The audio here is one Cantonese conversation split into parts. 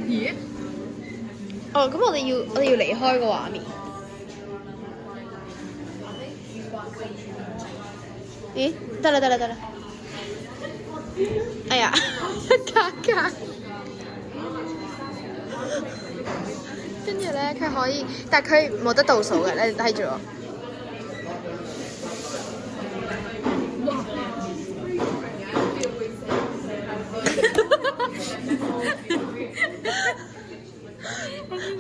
咦？哦，咁我哋要離開個畫面。咦？得啦！哎呀，卡！跟住咧，佢可以，但係佢冇得倒數嘅，你睇住我。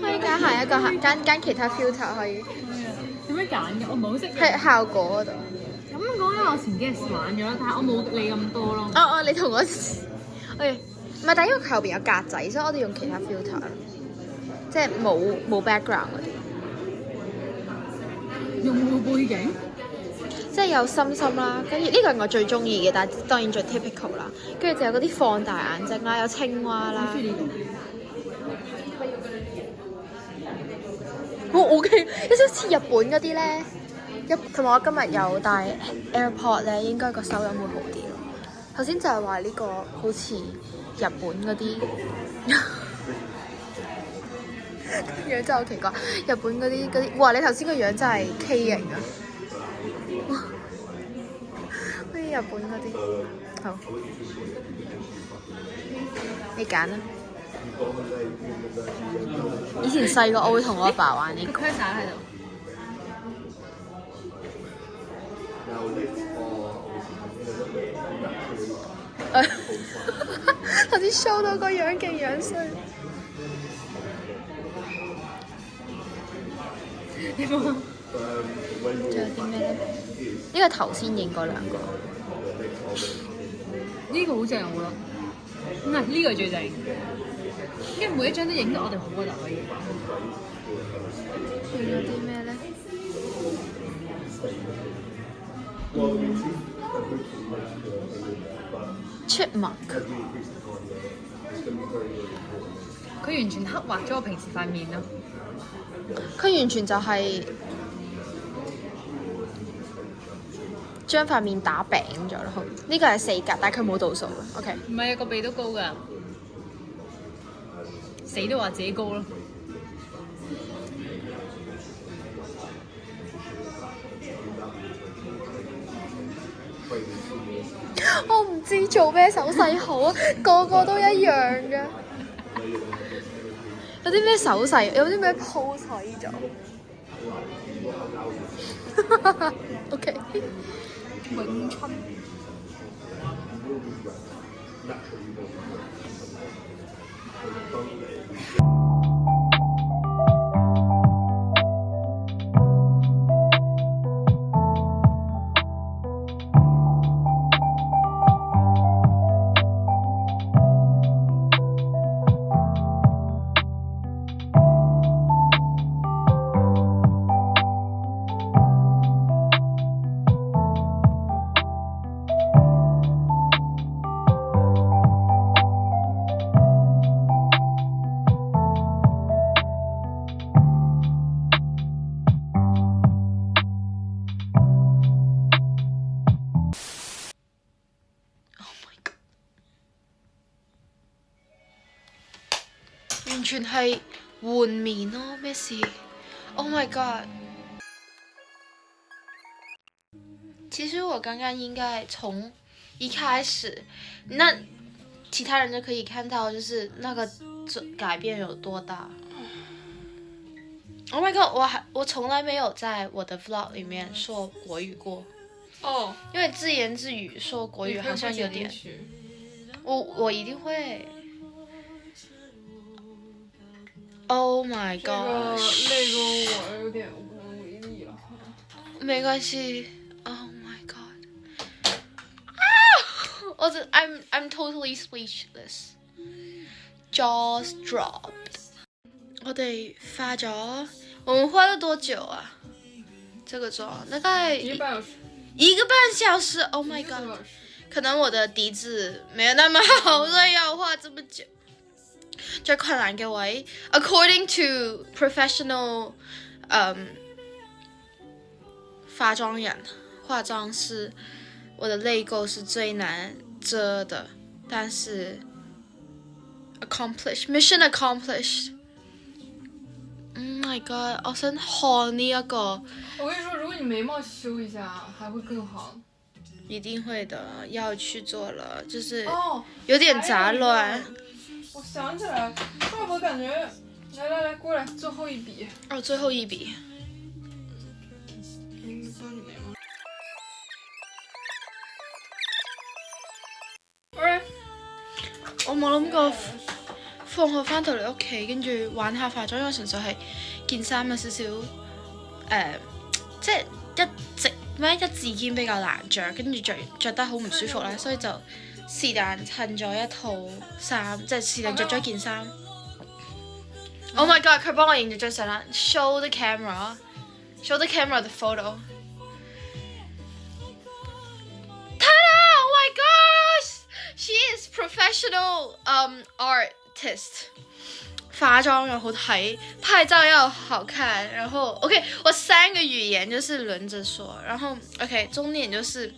可以揀下一個揀其他 filter 可以。點樣揀嘅？我唔係好識用。喺效果嗰度。咁講因為我前幾日玩咗啦，但係我冇你咁多咯。哦，你同我，OK，唔係，但係因為佢後邊有格仔，所以我哋用其他 filter，即係冇 background 嗰啲。用冇背景？即係有心心啦，跟住呢個係我最中意嘅，但係當然最 typical 啦。跟住就有嗰啲放大眼睛啦，有青蛙啦。中意呢好 OK，有少少似日本嗰啲咧。同埋我今日有帶 AirPod 咧，應該個收音會好啲咯。頭先就係話呢個好似日本嗰啲樣真係好奇怪，日本嗰啲，哇！你頭先個樣真係 K 型啊！哇，好似日本嗰啲，好，你揀啦。以前細個我會同我阿爸玩呢個。個 cursor 喺度。頭先 show 到個樣勁樣衰。你冇？仲有啲咩咧？呢個頭先影嗰兩個。呢個好正我覺得。唔係呢個係最正，因為每一張都影到我哋好核突可以。仲有啲咩咧？出墨。佢完全刻畫咗我平時塊面咯。佢完全就係將塊面打餅咗咯。呢個係4格，但係佢冇倒數嘅。OK。唔係啊，個鼻都高㗎，死都話自己高咯。我唔知做咩手勢好啊，個個都一樣㗎。有啲咩手勢？有啲咩 pose 可以做？OK。詠春。完全係換面咯，咩事 ？Oh my god！其實我剛剛應該從一開始，那其他人都可以看到，就是那個改變有多大。Oh my god！我從來沒有在我的 vlog 裡面說國語過。哦。因為自言自語說國語好像有點。我一定會。Oh my god！那個我有點無能為力了。沒關係。Oh my god！I'm totally speechless。Jaws dropped。我哋化咗，我們化了多久啊？這個妝大概1個半小時。1個半小時 ！Oh my god！可能我的底子沒有那麼好，所以要化這麼久。最困難嘅位 ，according to professional，化妝人、化妝師，我的淚溝是最難遮的，但是 accomplished mission accomplished。Oh my god！ 我想看呢一個。我跟你說，如果你眉毛修一下，還會更好。一定會的，要去做了，就是哦，有點雜亂。我想起來了，怪不得感覺，來，過來，最後一筆。哦，最後一筆。喂，我冇諗過放學翻到嚟屋企，跟住玩下化妝，因為純粹係件衫有少少即係一字肩比較難着，跟住着得好唔舒服啦，所以就是但襯咗一套衫，即係是但着咗一件衫。Oh my god！ 佢幫我影咗張相啦 ，show the camera the photo。Oh my gosh！She is professional artist。化妝又好睇，拍照又好看，然後 OK， 我3個語言就是輪着說，然後 OK， 重點就是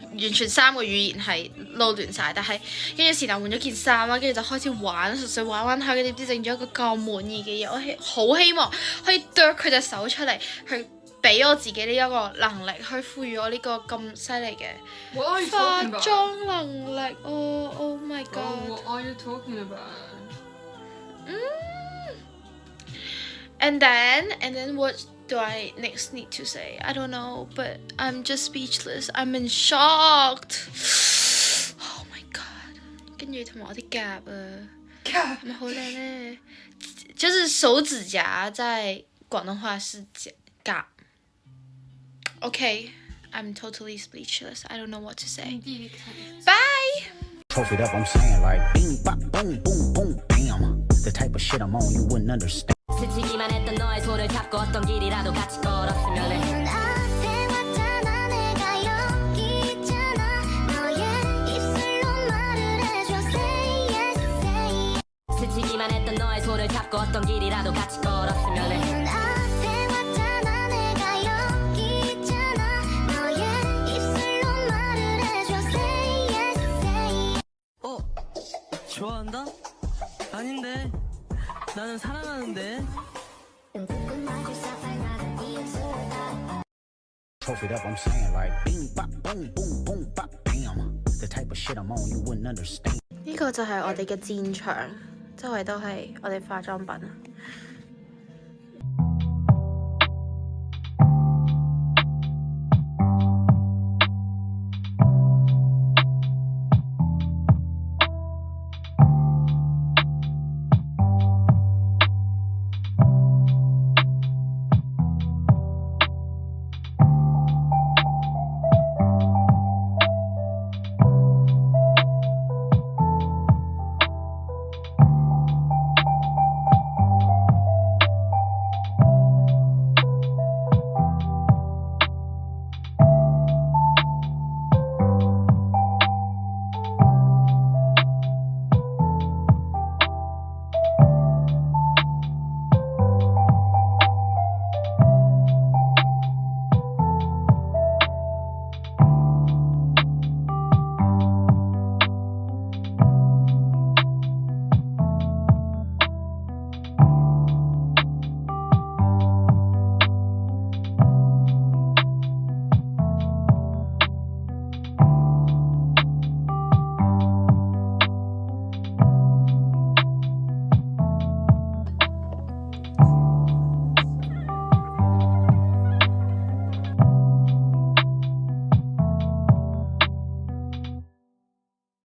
完全3個語言係撈亂晒，但係跟住是但換咗件衫啦，跟住就開始玩，純粹玩下，點知整咗一個咁滿意嘅嘢，我好希望可以剁佢隻手出嚟，去俾我自己呢一個能力，去賦予我呢個咁犀利嘅化妝能力。Oh my god！ What are you talking about? And then what do I next need to say? I don't know, but I'm just speechless. I'm in shocked. Oh my god！ 跟住同埋我啲甲啊，係咪好靚咧？就是手指甲在廣東話是甲。Okay, I'm totally speechless. I don't know what to say. Bye! Trophied up, I'm saying like bing, bop, boom, boom, boom, bam. The type of shit I'm on, you wouldn't understand. 스치기만 했던 너의 손을 잡고 어떤 길이라도 같이 걸었으면 해. 스치기만 했던 너의 손을 잡고 어떤 길이라도 같이 걸었으면 해. 좋아한다? 아닌데 나는 사랑하는데. Trophied up, I'm saying like bing, bop, boom, boom, boom, bop, bam. The type of shit I'm on, you wouldn't understand. 呢個就係我哋嘅戰場，周圍都係我哋化妝品。